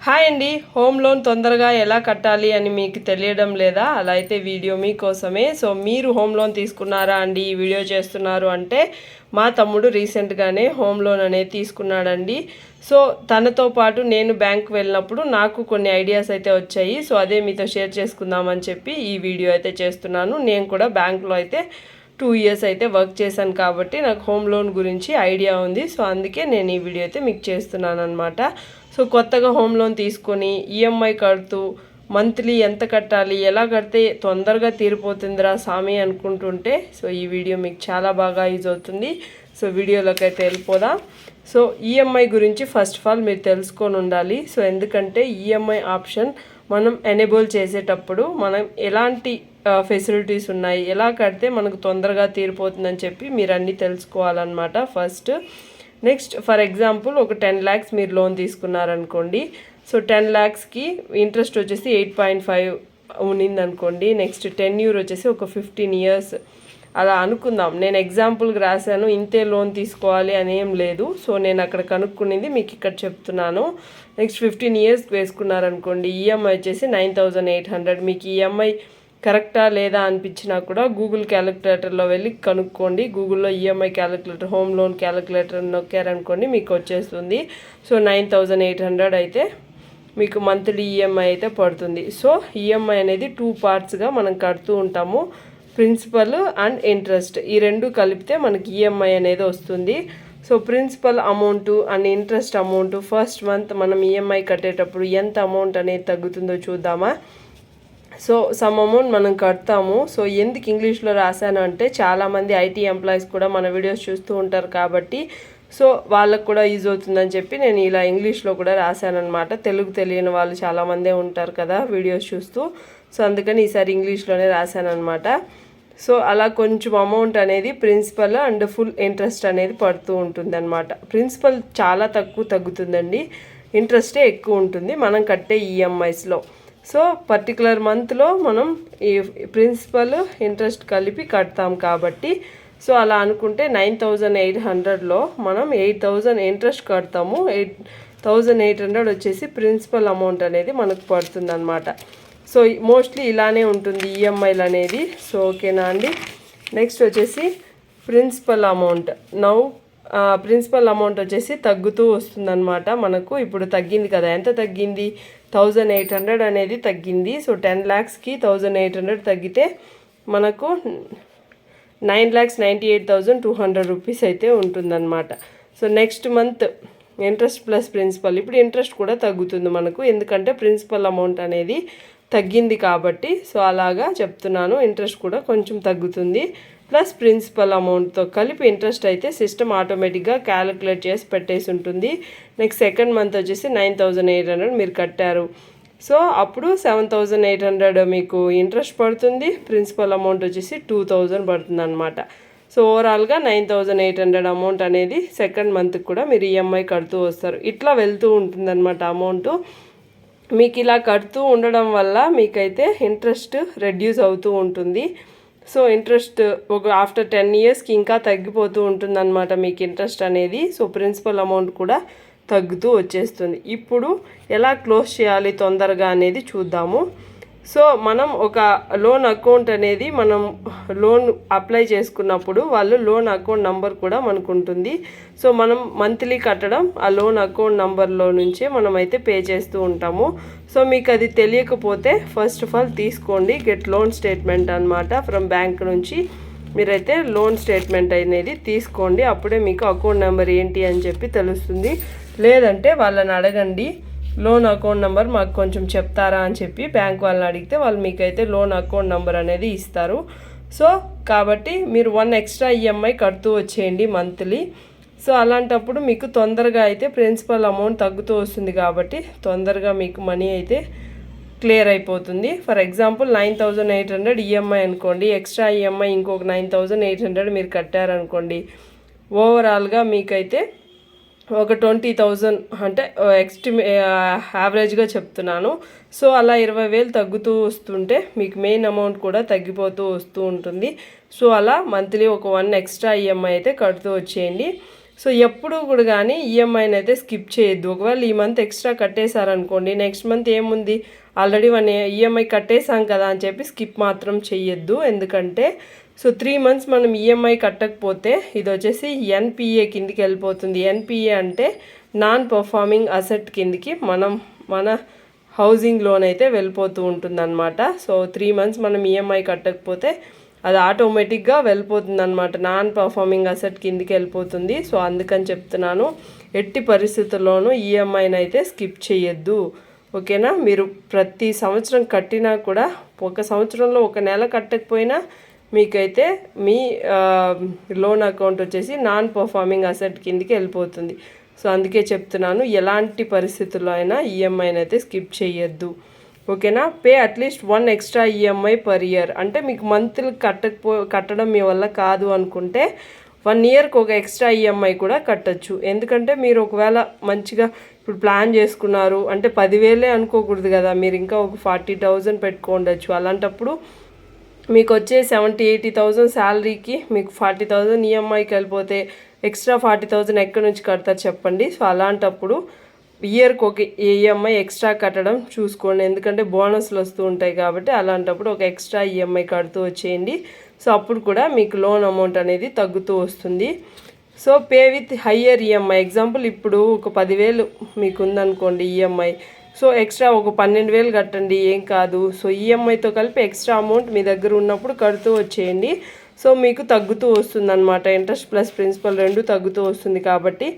Hi అండి. Home loan తొందరగా ఎలా కట్టాలి అని మీకు తెలియడం లేదా? అలా అయితే వీడియో మీకోసమే. సో మీరు హోమ్ లోన్ తీసుకున్నారా అండి? ఈ వీడియో చేస్తున్నారు అంటే మా తమ్ముడు రీసెంట్గానే హోమ్ లోన్ అనేది తీసుకున్నాడండి. సో తనతో పాటు నేను బ్యాంక్ వెళ్ళినప్పుడు నాకు కొన్ని ఐడియాస్ అయితే వచ్చాయి. సో అదే మీతో షేర్ చేసుకుందామని చెప్పి ఈ వీడియో అయితే చేస్తున్నాను. నేను కూడా బ్యాంక్లో అయితే 2 ఇయర్స్ అయితే వర్క్ చేశాను కాబట్టి నాకు హోమ్ లోన్ గురించి ఐడియా ఉంది. సో అందుకే నేను ఈ వీడియో అయితే మీకు చేస్తున్నాను అనమాట. సో కొత్తగా హోమ్ లోన్ తీసుకొని ఈఎంఐ కడుతూ మంత్లీ ఎంత కట్టాలి, ఎలా కడితే తొందరగా తీరిపోతుందిరా సామి అనుకుంటుంటే సో ఈ వీడియో మీకు చాలా బాగా యూజ్ అవుతుంది. సో వీడియోలోకి అయితే వెళ్ళిపోదాం. సో ఈఎంఐ గురించి ఫస్ట్ ఆఫ్ ఆల్ మీరు తెలుసుకొని ఉండాలి. సో ఎందుకంటే ఈఎంఐ ఆప్షన్ మనం ఎనేబుల్ చేసేటప్పుడు మనం ఎలాంటి ఫెసిలిటీస్ ఉన్నాయి, ఎలా కడితే మనకు తొందరగా తీరిపోతుందని చెప్పి మీరు అన్నీ తెలుసుకోవాలన్నమాట ఫస్ట్. నెక్స్ట్ ఫర్ ఎగ్జాంపుల్ ఒక 10 lakhs మీరు లోన్ తీసుకున్నారనుకోండి. సో 10 lakhsకి ఇంట్రెస్ట్ వచ్చేసి 8.5 ఉన్నింది అనుకోండి. నెక్స్ట్ టెన్యూర్ వచ్చేసి ఒక 15 years అలా అనుకుందాం. నేను ఎగ్జాంపుల్కి రాశాను, ఇంతే లోన్ తీసుకోవాలి అని ఏం లేదు. సో నేను అక్కడ కనుక్కునేది మీకు ఇక్కడ చెప్తున్నాను. నెక్స్ట్ 15 years వేసుకున్నారనుకోండి, ఈఎంఐ వచ్చేసి 9,800. మీకు ఈఎంఐ కరెక్టా లేదా అనిపించినా కూడా గూగుల్ క్యాలిక్యులేటర్లో వెళ్ళి కనుక్కోండి. గూగుల్లో EMI calculator, home loan calculator నొక్కారనుకోండి మీకు వచ్చేస్తుంది. సో 9,800 అయితే మీకు మంత్లీ ఈఎంఐ అయితే పడుతుంది. సో ఈఎంఐ అనేది 2 partsగా మనం కడుతూ ఉంటాము. ప్రిన్సిపల్ అండ్ ఇంట్రెస్ట్ ఈ రెండు కలిపితే మనకి ఈఎంఐ అనేది వస్తుంది. So principal amount and interest amount first month మనం ఈఎంఐ కట్టేటప్పుడు ఎంత అమౌంట్ అనేది తగ్గుతుందో చూద్దామా. సో సమ్ అమౌంట్ మనం కడతాము. సో ఎందుకు ఇంగ్లీష్లో రాశాను అంటే చాలామంది ఐటీ ఎంప్లాయీస్ కూడా మన వీడియోస్ చూస్తూ ఉంటారు కాబట్టి సో వాళ్ళకు కూడా యూజ్ అవుతుందని చెప్పి నేను ఇలా ఇంగ్లీష్లో కూడా రాశానమాట. తెలుగు తెలియని వాళ్ళు చాలామందే ఉంటారు కదా వీడియోస్ చూస్తూ. సో అందుకని ఈసారి ఇంగ్లీష్లోనే రాశానమాట. సో అలా కొంచెం అమౌంట్ అనేది ప్రిన్సిపల్ అండ్ ఫుల్ ఇంట్రెస్ట్ అనేది పడుతూ ఉంటుంది అనమాట. ప్రిన్సిపల్ చాలా తక్కువ తగ్గుతుందండి, ఇంట్రెస్టే ఎక్కువ ఉంటుంది మనం కట్టే ఈఎంఐస్లో. సో పర్టికులర్ మంత్లో మనం ఈ ప్రిన్సిపల్ ఇంట్రెస్ట్ కలిపి కడతాం కాబట్టి సో అలా అనుకుంటే 9,800లో మనం 8,000 ఇంట్రెస్ట్ కడతాము. 8,800 వచ్చేసి ప్రిన్సిపల్ అమౌంట్ అనేది మనకు పడుతుంది అనమాట. సో మోస్ట్లీ ఇలానే ఉంటుంది ఈఎంఐలు అనేది. సో ఓకేనా అండి. నెక్స్ట్ వచ్చేసి ప్రిన్సిపల్ అమౌంట్. ప్రిన్సిపల్ అమౌంట్ వచ్చేసి తగ్గుతూ వస్తుందన్నమాట. మనకు ఇప్పుడు తగ్గింది కదా, ఎంత తగ్గింది, 1,800 అనేది తగ్గింది. సో 10 lakhsకి 1,800 తగ్గితే మనకు 9,98,200 రూపీస్ అయితే ఉంటుందన్నమాట. So next month interest plus principal, ఇప్పుడు ఇంట్రెస్ట్ కూడా తగ్గుతుంది మనకు ఎందుకంటే ప్రిన్సిపల్ అమౌంట్ అనేది తగ్గింది కాబట్టి. సో అలాగా చెప్తున్నాను, ఇంట్రెస్ట్ కూడా కొంచెం తగ్గుతుంది. ప్లస్ ప్రిన్సిపల్ అమౌంట్తో కలిపి ఇంట్రెస్ట్ అయితే సిస్టమ్ ఆటోమేటిక్గా క్యాలిక్యులేట్ చేసి పెట్టేసి ఉంటుంది. నెక్స్ట్ సెకండ్ మంత్ వచ్చేసి 9,800 మీరు కట్టారు. సో అప్పుడు 7,800 మీకు ఇంట్రెస్ట్ పడుతుంది, ప్రిన్సిపల్ అమౌంట్ వచ్చేసి 2,000 పడుతుంది అనమాట. సో ఓవరాల్గా 9,800 అమౌంట్ అనేది సెకండ్ మంత్కి కూడా మీరు ఈఎంఐ కడుతూ వస్తారు. ఇట్లా వెళ్తూ ఉంటుందన్నమాట అమౌంట్. మీకు ఇలా కడుతూ ఉండడం వల్ల మీకైతే ఇంట్రెస్ట్ రెడ్యూస్ అవుతూ ఉంటుంది. సో ఇంట్రెస్ట్ ఒక ఆఫ్టర్ 10 yearsకి ఇంకా తగ్గిపోతూ ఉంటుందన్నమాట మీకు ఇంట్రెస్ట్ అనేది. సో ప్రిన్సిపల్ అమౌంట్ కూడా తగ్గుతూ వచ్చేస్తుంది. ఇప్పుడు ఎలా క్లోజ్ చేయాలి తొందరగా అనేది చూద్దాము. సో మనం ఒక లోన్ అకౌంట్ అనేది మనం లోన్ అప్లై చేసుకున్నప్పుడు వాళ్ళు లోన్ అకౌంట్ నంబర్ కూడా మనకు ఉంటుంది. సో మనం మంత్లీ కట్టడం ఆ లోన్ అకౌంట్ నంబర్లో నుంచే మనం అయితే పే చేస్తూ ఉంటాము. సో మీకు అది తెలియకపోతే ఫస్ట్ ఆఫ్ ఆల్ తీసుకోండి గెట్ లోన్ స్టేట్మెంట్ అనమాట. ఫ్రమ్ బ్యాంక్ నుంచి మీరైతే లోన్ స్టేట్మెంట్ అనేది తీసుకోండి. అప్పుడే మీకు అకౌంట్ నెంబర్ ఏంటి అని చెప్పి తెలుస్తుంది. లేదంటే వాళ్ళని అడగండి, లోన్ అకౌంట్ నెంబర్ మాకు కొంచెం చెప్తారా అని చెప్పి బ్యాంక్ వాళ్ళని అడిగితే వాళ్ళు మీకైతే లోన్ అకౌంట్ నెంబర్ అనేది ఇస్తారు. సో కాబట్టి మీరు 1 extra ఈఎంఐ కడుతూ వచ్చేయండి మంత్లీ. సో అలాంటప్పుడు మీకు తొందరగా అయితే ప్రిన్సిపల్ అమౌంట్ తగ్గుతూ వస్తుంది కాబట్టి తొందరగా మీకు మనీ అయితే క్లియర్ అయిపోతుంది. ఫర్ ఎగ్జాంపుల్ 9,800 ఈఎంఐ అనుకోండి, ఎక్స్ట్రా ఈఎంఐ ఇంకొక 9,800 మీరు కట్టారనుకోండి, ఓవరాల్గా మీకైతే ఒక 20,000 అంటే యావరేజ్గా చెప్తున్నాను. సో అలా 20,000 తగ్గుతూ వస్తుంటే మీకు మెయిన్ అమౌంట్ కూడా తగ్గిపోతూ వస్తూ ఉంటుంది. సో అలా మంత్లీ ఒక 1 extra ఈఎంఐ అయితే కడుతూ వచ్చేయండి. సో ఎప్పుడు కూడా కానీ ఈఎంఐని అయితే స్కిప్ చేయొద్దు. ఒకవేళ ఈ మంత్ ఎక్స్ట్రా కట్టేశారనుకోండి, నెక్స్ట్ మంత్ ఏముంది ఆల్రెడీ మన ఈఎంఐ కట్టేసాం కదా అని చెప్పి స్కిప్ మాత్రం చెయ్యొద్దు. ఎందుకంటే సో 3 months మనం ఈఎంఐ కట్టకపోతే ఇది వచ్చేసి ఎన్పిఏ కిందికి వెళ్ళిపోతుంది. ఎన్పిఏ అంటే నాన్ పర్ఫార్మింగ్ అసెట్ కిందికి మన హౌసింగ్ లోన్ అయితే వెళ్ళిపోతూ ఉంటుంది అనమాట. సో 3 months మనం ఈఎంఐ కట్టకపోతే అది ఆటోమేటిక్గా వెళ్ళిపోతుంది అనమాట, నాన్ పర్ఫార్మింగ్ అసెట్ కిందికి వెళ్ళిపోతుంది. సో అందుకని చెప్తున్నాను, ఎట్టి పరిస్థితుల్లోనూ ఈఎంఐని అయితే స్కిప్ చేయొద్దు. ఓకేనా? మీరు ప్రతి సంవత్సరం కట్టినా కూడా ఒక సంవత్సరంలో ఒక నెల కట్టకపోయినా మీకైతే మీ లోన్ అకౌంట్ వచ్చేసి నాన్ పర్ఫార్మింగ్ అసెట్ కిందికి వెళ్ళిపోతుంది. సో అందుకే చెప్తున్నాను, ఎలాంటి పరిస్థితుల్లో అయినా ఈఎంఐని అయితే స్కిప్ చేయొద్దు. ఓకేనా? Pay at least 1 extra EMI per year. అంటే మీకు మంత్లీ కట్టడం మీ వల్ల కాదు అనుకుంటే 1 yearకి ఒక ఎక్స్ట్రా ఈఎంఐ కూడా కట్టచ్చు. ఎందుకంటే మీరు ఒకవేళ మంచిగా ఇప్పుడు ప్లాన్ చేసుకున్నారు అంటే 10,000 అనుకోకూడదు కదా, మీరు ఇంకా ఒక 40,000 పెట్టుకోండొచ్చు. అలాంటప్పుడు మీకు వచ్చే 70,000-80,000 శాలరీకి మీకు 40,000 ఈఎంఐకి వెళ్ళిపోతే ఎక్స్ట్రా 40,000 ఎక్కడి నుంచి కడతారు చెప్పండి? సో అలాంటప్పుడు ఇయర్కి ఒక ఈఎంఐ ఎక్స్ట్రా కట్టడం చూసుకోండి. ఎందుకంటే బోనస్లు వస్తూ ఉంటాయి కాబట్టి అలాంటప్పుడు ఒక ఎక్స్ట్రా ఈఎంఐ కడుతూ వచ్చేయండి. సో అప్పుడు కూడా మీకు లోన్ అమౌంట్ అనేది తగ్గుతూ వస్తుంది. So pay with higher EMI. Example ఇప్పుడు ఒక 10,000 మీకు ఉందనుకోండి ఈఎంఐ, సో ఎక్స్ట్రా ఒక 12,000 కట్టండి, ఏం కాదు. సో ఈఎంఐతో కలిపి ఎక్స్ట్రా అమౌంట్ మీ దగ్గర ఉన్నప్పుడు కడుతూ వచ్చేయండి. సో మీకు తగ్గుతూ వస్తుంది అనమాట, ఇంట్రెస్ట్ ప్లస్ ప్రిన్సిపల్ రెండు తగ్గుతూ వస్తుంది. కాబట్టి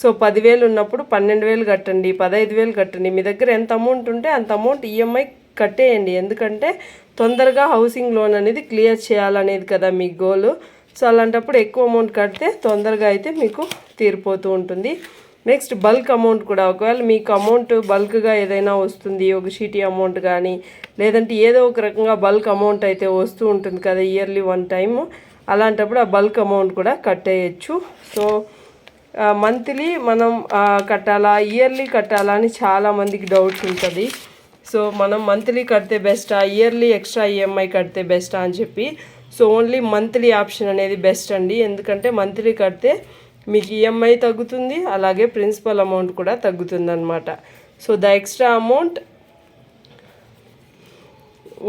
సో 10,000 ఉన్నప్పుడు 12,000 కట్టండి, 15,000 కట్టండి. మీ దగ్గర ఎంత అమౌంట్ ఉంటే అంత అమౌంట్ ఈఎంఐ కట్టేయండి. ఎందుకంటే తొందరగా హౌసింగ్ లోన్ అనేది క్లియర్ చేయాలనేది కదా మీ గోల్. సో అలాంటప్పుడు ఎక్కువ అమౌంట్ కడితే తొందరగా అయితే మీకు తీరిపోతూ ఉంటుంది. నెక్స్ట్ బల్క్ అమౌంట్ కూడా, ఒకవేళ మీకు అమౌంట్ బల్క్గా ఏదైనా వస్తుంది, ఒక షీటీ అమౌంట్ కానీ లేదంటే ఏదో ఒక రకంగా బల్క్ అమౌంట్ అయితే వస్తూ ఉంటుంది కదా ఇయర్లీ 1 time, అలాంటప్పుడు ఆ బల్క్ అమౌంట్ కూడా కట్టేయచ్చు. సో మంత్లీ మనం కట్టాలా ఇయర్లీ కట్టాలా అని చాలామందికి డౌట్స్ ఉంటుంది. సో మనం మంత్లీ కడితే బెస్టా, ఇయర్లీ ఎక్స్ట్రా ఈఎంఐ కడితే బెస్టా అని చెప్పి. సో ఓన్లీ మంత్లీ ఆప్షన్ అనేది బెస్ట్ అండి. ఎందుకంటే మంత్లీ కడితే మీకు ఈఎంఐ తగ్గుతుంది, అలాగే ప్రిన్సిపల్ అమౌంట్ కూడా తగ్గుతుంది అనమాట. So the extra amount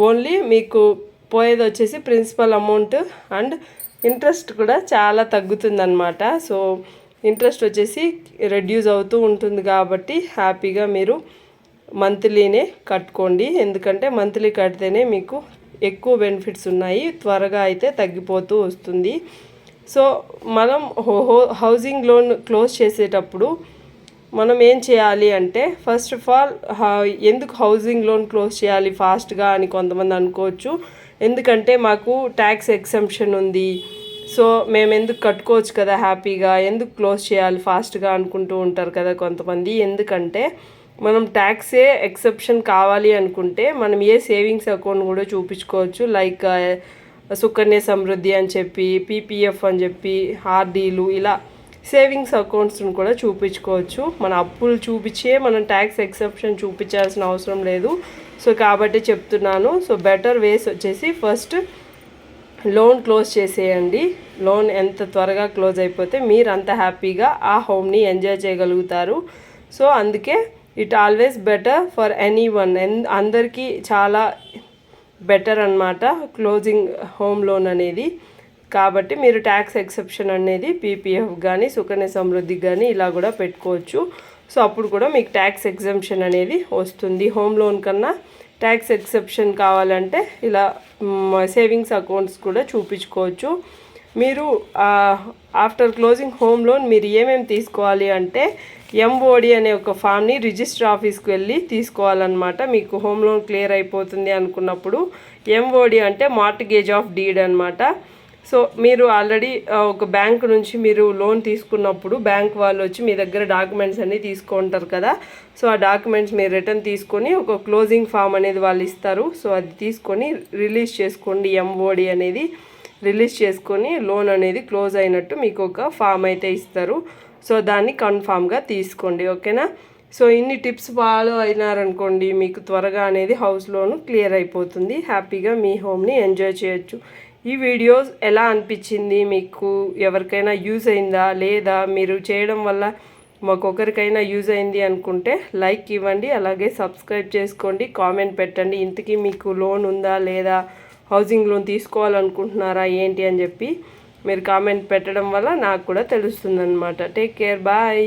only మీకు పోయేది వచ్చేసి ప్రిన్సిపల్ అమౌంట్ అండ్ ఇంట్రెస్ట్ కూడా చాలా తగ్గుతుందన్నమాట. సో ఇంట్రెస్ట్ వచ్చేసి రెడ్యూస్ అవుతూ ఉంటుంది కాబట్టి హ్యాపీగా మీరు మంత్లీనే కట్టుకోండి. ఎందుకంటే మంత్లీ కడితేనే మీకు ఎక్కువ బెనిఫిట్స్ ఉన్నాయి, త్వరగా అయితే తగ్గిపోతూ వస్తుంది. సో మనం హౌసింగ్ లోన్ క్లోజ్ చేసేటప్పుడు మనం ఏం చేయాలి అంటే, ఫస్ట్ ఆఫ్ ఆల్ ఎందుకు హౌసింగ్ లోన్ క్లోజ్ చేయాలి ఫాస్ట్గా అని కొంతమంది అనుకోవచ్చు. ఎందుకంటే మాకు ట్యాక్స్ ఎగ్జంప్షన్ ఉంది, సో మేము ఎందుకు కట్టుకోవచ్చు కదా హ్యాపీగా, ఎందుకు క్లోజ్ చేయాలి ఫాస్ట్గా అనుకుంటూ ఉంటారు కదా కొంతమంది. ఎందుకంటే మనం ట్యాక్సే ఎక్సెప్షన్ కావాలి అనుకుంటే మనం ఏ సేవింగ్స్ అకౌంట్ కూడా చూపించుకోవచ్చు. లైక్ సుకన్య సమృద్ధి అని చెప్పి, పీపీఎఫ్ అని చెప్పి, ఆర్డీలు, ఇలా సేవింగ్స్ అకౌంట్స్ని కూడా చూపించుకోవచ్చు. మన అప్పులు చూపించే మనం ట్యాక్స్ ఎక్సెప్షన్ చూపించాల్సిన అవసరం లేదు. సో కాబట్టి చెప్తున్నాను. సో బెటర్ వేస్ వచ్చేసి ఫస్ట్ లోన్ క్లోజ్ చేసేయండి. లోన్ ఎంత త్వరగా క్లోజ్ అయిపోతే మీరు అంత హ్యాపీగా ఆ హోమ్ని ఎంజాయ్ చేయగలుగుతారు. సో అందుకే it always better for any one, అందరికీ చాలా బెటర్ అన్నమాట క్లోజింగ్ హోమ్ లోన్ అనేది. కాబట్టి మీరు ట్యాక్స్ ఎక్సెప్షన్ అనేది పీపీఎఫ్ కానీ సుకన్య సమృద్ధికి కానీ ఇలా కూడా పెట్టుకోవచ్చు. సో అప్పుడు కూడా మీకు ట్యాక్స్ ఎగ్జంప్షన్ అనేది వస్తుంది. హోమ్ లోన్ కన్నా ట్యాక్స్ ఎక్సెప్షన్ కావాలంటే ఇలా సేవింగ్స్ అకౌంట్స్ కూడా చూపించుకోవచ్చు. మీరు ఆఫ్టర్ క్లోజింగ్ హోమ్ లోన్ మీరు ఏమేమి తీసుకోవాలి అంటే, ఎంఓడి అనే ఒక ఫామ్ని రిజిస్టర్ ఆఫీస్కి వెళ్ళి తీసుకోవాలన్నమాట. మీకు హోమ్ లోన్ క్లియర్ అయిపోతుంది అనుకున్నప్పుడు ఎంఓడి అంటే మార్ట్గేజ్ ఆఫ్ డీడ్ అనమాట. సో మీరు ఆల్రెడీ ఒక బ్యాంక్ నుంచి మీరు లోన్ తీసుకున్నప్పుడు బ్యాంక్ వాళ్ళు వచ్చి మీ దగ్గర డాక్యుమెంట్స్ అన్నీ తీసుకుంటారు కదా. సో ఆ డాక్యుమెంట్స్ మీరు రిటర్న్ తీసుకొని ఒక క్లోజింగ్ ఫామ్ అనేది వాళ్ళు ఇస్తారు. సో అది తీసుకొని రిలీజ్ చేసుకోండి. ఎంఓడి అనేది రిలీజ్ చేసుకొని లోన్ అనేది క్లోజ్ అయినట్టు మీకు ఒక ఫామ్ అయితే ఇస్తారు. సో దాన్ని కన్ఫామ్గా తీసుకోండి. ఓకేనా? సో ఇన్ని టిప్స్ ఫాలో అయినారనుకోండి, మీకు త్వరగా అనేది హౌస్ లోన్ క్లియర్ అయిపోతుంది. హ్యాపీగా మీ హోమ్ని ఎంజాయ్ చేయొచ్చు. ఈ వీడియోస్ ఎలా అనిపించింది మీకు, ఎవరికైనా యూజ్ అయిందా లేదా, మీరు చేయడం వల్ల మాకొకరికైనా యూజ్ అయింది అనుకుంటే లైక్ ఇవ్వండి, అలాగే సబ్స్క్రైబ్ చేసుకోండి, కామెంట్ పెట్టండి. ఇంతకీ మీకు లోన్ ఉందా లేదా, హౌసింగ్ లోన్ తీసుకోవాలనుకుంటున్నారా ఏంటి అని చెప్పి మీరు కామెంట్ పెట్టడం వల్ల నాకు కూడా తెలుస్తుందన్నమాట. Take care, bye.